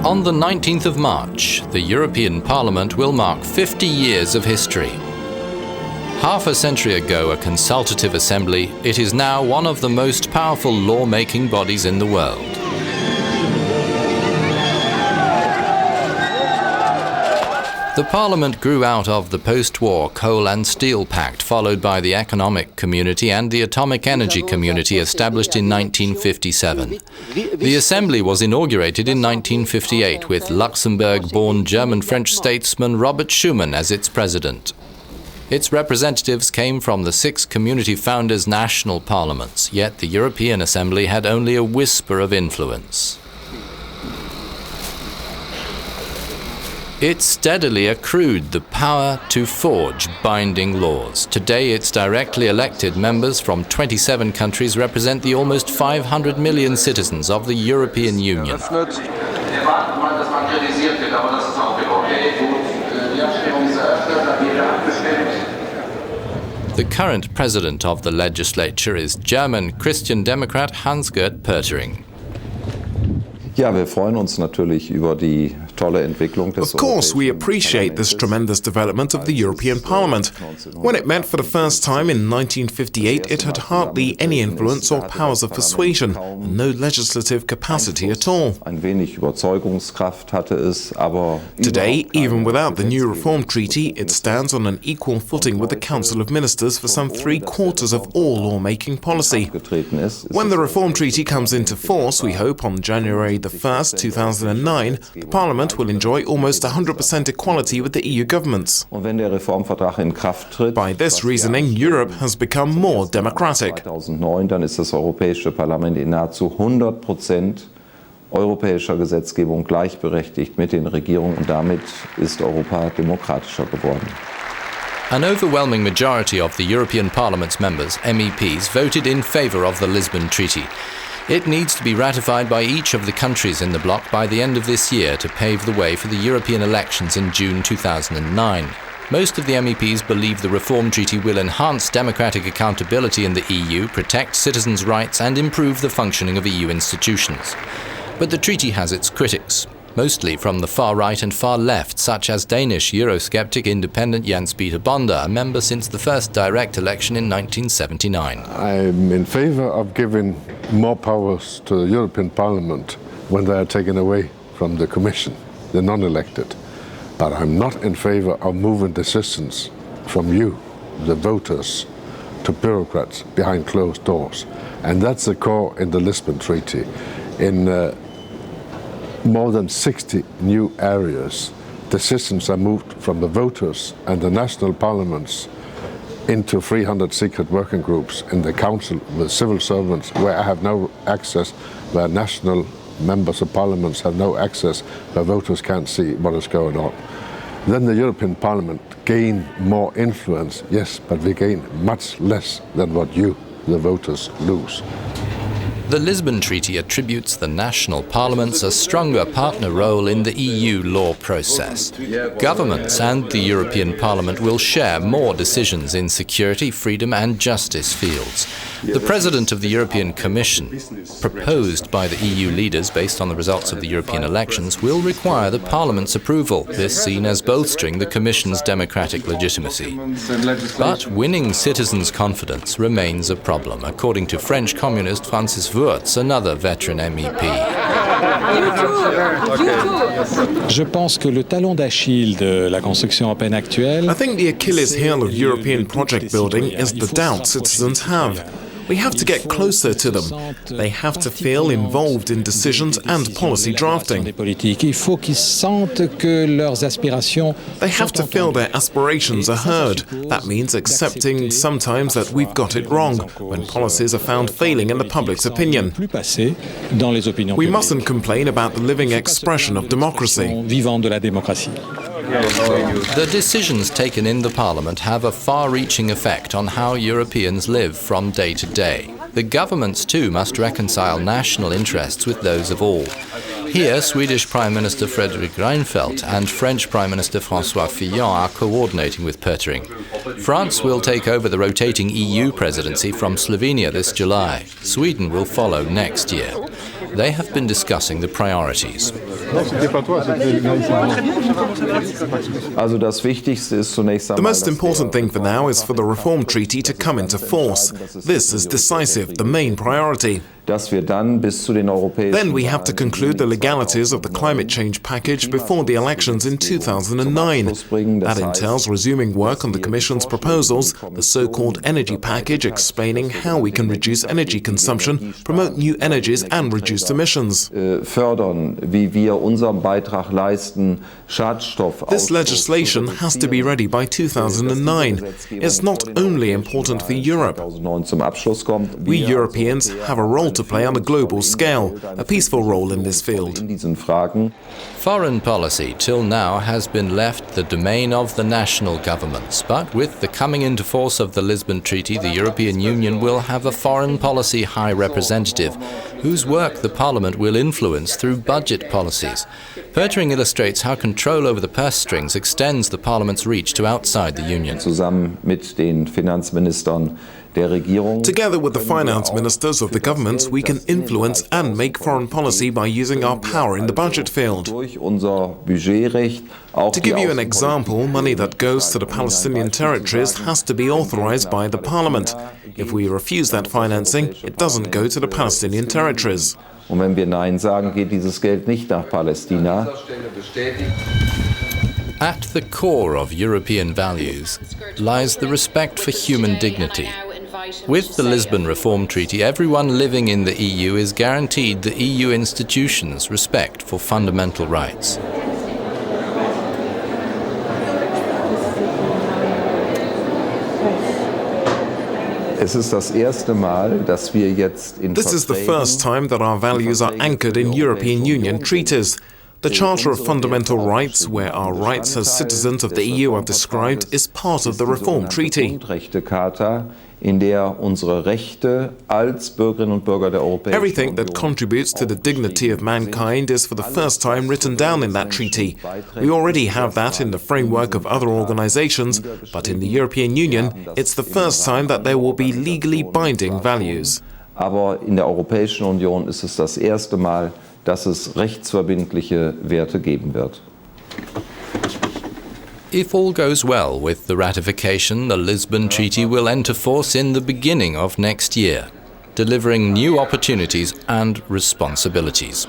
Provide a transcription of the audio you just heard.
On the 19th of March, the European Parliament will mark 50 years of history. Half a century ago, a consultative assembly, it is now one of the most powerful law-making bodies in the world. The Parliament grew out of the post-war Coal and Steel Pact, followed by the Economic Community and the Atomic Energy Community established in 1957. The Assembly was inaugurated in 1958 with Luxembourg-born German-French statesman Robert Schuman as its president. Its representatives came from the 6 community founders' national parliaments, yet the European Assembly had only a whisper of influence. It steadily accrued the power to forge binding laws. Today, its directly elected members from 27 countries represent the almost 500 million citizens of the European Union. The current president of the legislature is German Christian Democrat Hans-Gert Pöttering. Ja, wir freuen uns natürlich über die tolle Entwicklung des Of course, we appreciate this tremendous development of the European Parliament. When it met for the first time in 1958, it had hardly any influence or powers of persuasion, and no legislative capacity at all. Ein wenig Überzeugungskraft hatte es, aber Today, even without the new Reform Treaty, it stands on an equal footing with the Council of Ministers for some 3/4 of all lawmaking policy. When the Reform Treaty comes into force, we hope on January the 1st, 2009, the Parliament will enjoy almost 100% equality with the EU governments. Und wenn der Reformvertrag in Kraft tritt, By this reasoning, Europe has become more democratic. 2009, dann ist das Europäische Parlament in nahezu 100% europäischer Gesetzgebung gleichberechtigt mit den Regierungen und damit ist Europa demokratischer geworden. An overwhelming majority of the European Parliament's members, MEPs, voted in favour of the Lisbon Treaty. It needs to be ratified by each of the countries in the bloc by the end of this year to pave the way for the European elections in June 2009. Most of the MEPs believe the Reform Treaty will enhance democratic accountability in the EU, protect citizens' rights and improve the functioning of EU institutions. But the treaty has its critics, mostly from the far right and far left, such as Danish Eurosceptic independent Hans-Peter Bonde, a member since the first direct election in 1979. I'm in favor of giving more powers to the European Parliament when they are taken away from the Commission, the non-elected. But I'm not in favor of moving decisions from you, the voters, to bureaucrats behind closed doors. And that's the core in the Lisbon Treaty. In more than 60 new areas, decisions are moved from the voters and the national parliaments into 300 secret working groups in the council with civil servants where I have no access, where national members of parliaments have no access, where voters can't see what is going on. Then the European Parliament gain more influence, yes, but we gain much less than what you, the voters, lose. The Lisbon Treaty attributes the national parliaments a stronger partner role in the EU law process. Governments and the European Parliament will share more decisions in security, freedom and justice fields. The President of the European Commission, proposed by the EU leaders based on the results of the European elections, will require the Parliament's approval, this seen as bolstering the Commission's democratic legitimacy. But winning citizens' confidence remains a problem, according to French communist WURTZ, another veteran MEP. Je pense que le talon d'Achille de la construction européenne actuelle. I think the Achilles heel of European project building is the doubt citizens have. We have to get closer to them. They have to feel involved in decisions and policy drafting. Il faut qu'ils sentent que leurs aspirations. They have to feel their aspirations are heard. That means accepting sometimes that we've got it wrong when policies are found failing in the public's opinion. We mustn't complain about the living expression of democracy. The decisions taken in the Parliament have a far-reaching effect on how Europeans live from day to day. The governments too must reconcile national interests with those of all. Here, Swedish Prime Minister Fredrik Reinfeldt and French Prime Minister François Fillon are coordinating with Pöttering. France will take over the rotating EU presidency from Slovenia this July. Sweden will follow next year. They have been discussing the priorities. The most important thing for now is for the Reform Treaty to come into force. This is decisive, the main priority. Then we have to conclude the legalities of the climate change package before the elections in 2009. That entails resuming work on the Commission's proposals, the so-called energy package explaining how we can reduce energy consumption, promote new energies and reduce emissions. This legislation has to be ready by 2009. It's not only important for Europe. We Europeans have a role to play on a global scale, a peaceful role in this field. Foreign policy till now has been left the domain of the national governments, but with the coming into force of the Lisbon Treaty, the European Union will have a foreign policy high representative, whose work the Parliament will influence through budget policies. PÖTTERING illustrates how control over the purse strings extends the Parliament's reach to outside the Union. Together with the finance ministers of the governments, we can influence and make foreign policy by using our power in the budget field. To give you an example, money that goes to the Palestinian territories has to be authorized by the Parliament. If we refuse that financing, it doesn't go to the Palestinian territories. Und wenn wir Nein sagen, geht dieses Geld nicht nach Palästina. At the core of European values lies the respect for human dignity. With the Lisbon Reform Treaty, everyone living in the EU is guaranteed the EU institutions' respect for fundamental rights. This is the first time that our values are anchored in European Union treaties. The Charter of Fundamental Rights, where our rights as citizens of the EU are described, is part of the Reform Treaty. Everything that contributes to the dignity of mankind is for the first time written down in that treaty. We already have that in the framework of other organizations, but in the European Union, it's the first time that there will be legally binding values. Aber in der Europäischen Union ist es das erste Mal, dass es rechtsverbindliche Werte geben wird. If all goes well with the ratification, the Lisbon Treaty will enter force in the beginning of next year, delivering new opportunities and responsibilities.